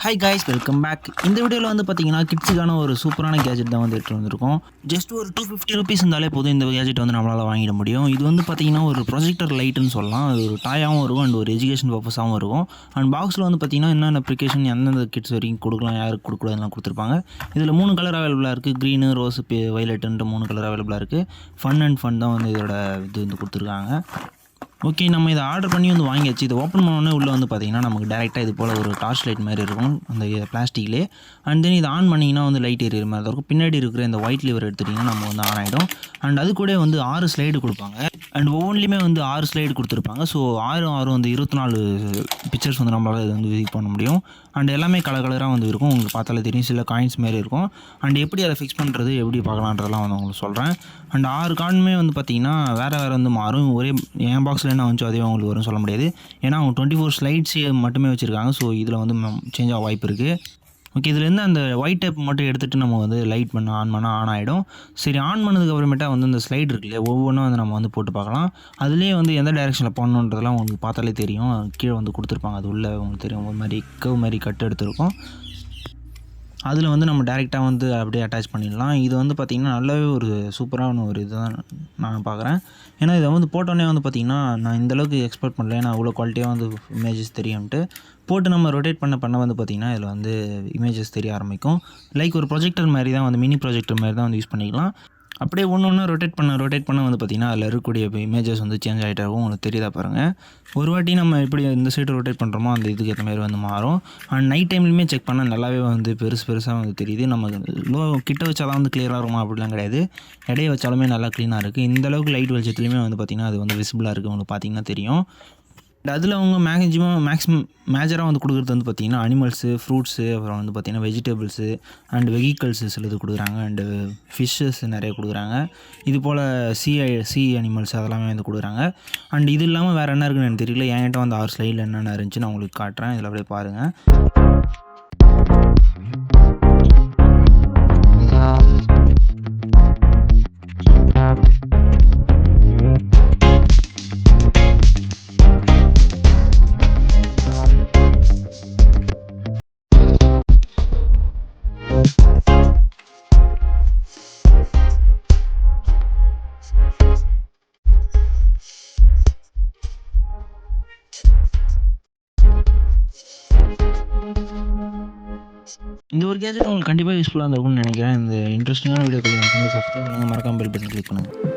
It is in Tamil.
Hi guys, welcome back. இந்த வீடியோவில் வந்து பார்த்தீங்கன்னா கிட்ஸுக்கான ஒரு சூப்பரான கேஜெட் தான் வந்து எடுத்து வந்திருக்கோம். ஜஸ்ட் ஒரு ₹250 இருந்தாலே போதும் இந்த கேஜெட் வந்து நம்மளால் வாங்கிட முடியும். இது வந்து பார்த்தீங்கன்னா ஒரு ப்ரொஜெக்டர் லைட்டுன்னு சொல்லலாம். அது ஒரு டாயாகவும் இருக்கும் அண்ட் ஒரு எஜுகேஷன் பர்பஸாகவும் இருக்கும். அண்ட் பாக்ஸில் வந்து பார்த்தீங்கன்னா என்னென்ன அப்ளிகேஷன் எந்தெந்த கிட்ஸ் வரைக்கும் கொடுக்கலாம், யாருக்கு கொடுக்கூடாதுலாம் கொடுத்துருப்பாங்க. இதில் 3 கலர் அவைலபிளாக இருக்குது. க்ரீனு, ரோஸ், வைலட்டுன்ட்டு 3 கலர் அவைலபிளாக இருக்குது. ஃபன் அண்ட் ஃபன் தான் வந்து இதோட இது வந்து கொடுத்துருக்காங்க. ஓகே, நம்ம இதை ஆர்டர் பண்ணி வந்து வாங்கியாச்சு. இதை ஓப்பன் பண்ணோடனே உள்ளே வந்து பார்த்திங்கன்னா நமக்கு டேரெக்டாக இது போல் ஒரு டார்ச் லைட் மாதிரி இருக்கும் அந்த பிளாஸ்டிக்லேயே. அண்ட் தென் இதை ஆன் பண்ணிங்கன்னா வந்து லைட் எரியிற மாதிரி இருக்கும். பின்னாடி இருக்கிற இந்த ஒயிட் லிவர் எடுத்துட்டிங்கன்னா நம்ம வந்து ஆன் ஆகிடும். அண்ட் அது கூட வந்து 6 ஸ்லைடு கொடுப்பாங்க. அண்ட் ஒவ்வொன்றிலையுமே வந்து 6 ஸ்லைடு கொடுத்துருப்பாங்க. ஸோ 6 வந்து 24 பிக்சர்ஸ் வந்து நம்மளால் இது வந்து வியூ பண்ண முடியும். அண்ட் எல்லாமே கலராக வந்து இருக்கும். உங்களுக்கு பார்த்தாலே தெரியும், சில காயின்ஸ் மாரி இருக்கும். அண்ட் எப்படி அதை ஃபிக்ஸ் பண்ணுறது, எப்படி பார்க்கலான்றதெல்லாம் வந்து உங்களுக்கு சொல்கிறேன். அண்ட் 6 காயினுமே வந்து பார்த்திங்கன்னா வேறு வந்து மாறும். ஒரே என் பாக்ஸில் என்ன வந்துச்சோ அதே உங்களுக்கு வரும்னு சொல்ல முடியாது. ஏன்னா அவங்க 24 ஸ்லைட்ஸ் மட்டுமே வச்சுருக்காங்க. ஸோ இதில் வந்து சேஞ்ச் ஆக வாய்ப்பு இருக்குது. ஓகே, இதுலேருந்து அந்த ஒயிட் டேப் மட்டும் எடுத்துகிட்டு நம்ம வந்து லைட் ஆன் ஆகிடும். சரி, ஆன் பண்ணதுக்கு அப்புறமேட்டா வந்து இந்த ஸ்லைடு இருக்கு இல்லையா, ஒவ்வொன்றும் வந்து நம்ம வந்து போட்டு பார்க்கலாம். அதுலேயே வந்து எந்த டைரெக்ஷனில் போடணுன்றதெல்லாம் உங்களுக்கு பார்த்தாலே தெரியும். கீழே வந்து கொடுத்துருப்பாங்க. அது உள்ளே உங்களுக்கு தெரியும், ஒரு மாதிரி கர்வ் மாதிரி கட் எடுத்துருக்கும். அதில் வந்து நம்ம டேரெக்டாக வந்து அப்படியே அட்டாச் பண்ணிடலாம். இது வந்து பார்த்திங்கன்னா நல்லாவே ஒரு சூப்பரான ஒரு இது தான் நான் பார்க்குறேன். ஏன்னா இதை வந்து போட்டோன்னே வந்து பார்த்திங்கன்னா நான் இந்தளவுக்கு எக்ஸ்பெக்ட் பண்ணல. ஏன்னா அவ்வளோ குவாலிட்டியாக வந்து இமேஜஸ் தெரியும்ட்டு போட்டு நம்ம ரொட்டேட் பண்ண வந்து பார்த்திங்கன்னா இதில் வந்து இமேஜஸ் தெரிய ஆரம்பிக்கும். லைக் ஒரு ப்ரொஜெக்டர் மாதிரி தான் வந்து, மினி ப்ரொஜெக்டர் மாதிரி தான் வந்து யூஸ் பண்ணிக்கலாம். அப்படியே ஒன்று ரொட்டேட் பண்ண வந்து பார்த்திங்கன்னா அதில் இருக்கக்கூடிய இமேஜஸ் வந்து சேஞ்ச் ஆகிட்டே இருக்கும். உங்களுக்கு தெரியுதா பாருங்கள். ஒரு வாட்டி நம்ம எப்படி இந்த சைடு ரொட்டேட் பண்ணுறோமோ அந்த இதுக்கு ஏற்ற மாதிரி வந்து மாறும். அண்ட் நைட் டைம்லையுமே செக் பண்ணால் நல்லாவே வந்து பெருசாக வந்து தெரியுது. நம்ம கிட்ட வச்சா தான் வந்து கிளியராக இருக்குமா அப்படிலாம் கிடையாது. இடையே வச்சாலுமே நல்லா க்ளீனாக இருக்குது. இந்தளவுக்கு லைட் வெளிச்சத்துலையுமே வந்து பார்த்திங்கன்னா அது வந்து விசிபிளாக இருக்குது. உங்களுக்கு பார்த்திங்கன்னா தெரியும். அதில் அவங்க மேக்ஸிமம் மேஜராக வந்து கொடுக்குறது வந்து பார்த்திங்கன்னா அனிமல்ஸு, ஃப்ரூட்ஸு, அப்புறம் வந்து பார்த்திங்கன்னா வெஜிடபிள்ஸு அண்ட் வெஹிக்கல்ஸு சிலது கொடுக்குறாங்க. அண்டு ஃபிஷ்ஷஸ் நிறைய கொடுக்குறாங்க. இது போல் சி அனிமல்ஸ் அதெல்லாமே வந்து கொடுக்குறாங்க. அண்ட் இது இல்லாமல் வேறு என்ன இருக்குன்னு எனக்கு தெரியல. என்கிட்ட வந்து 6 ஸ்லைடில் என்னென்ன இருந்துச்சு நான் உங்களுக்கு காட்டுறேன். இதில் அப்படியே பாருங்கள். இந்த ஒரு கேஜெட் உங்களுக்கு கண்டிப்பாக யூஸ்ஃபுல்லாக இருக்கும்னு நினைக்கிறேன். இந்த இன்ட்ரெஸ்டிங்கான வீடியோக்கள் சப்ஸ்கிரைப் பண்ணுங்கள், மறக்காமல் பெல் பட்டன் கிளிக் பண்ணுங்கள்.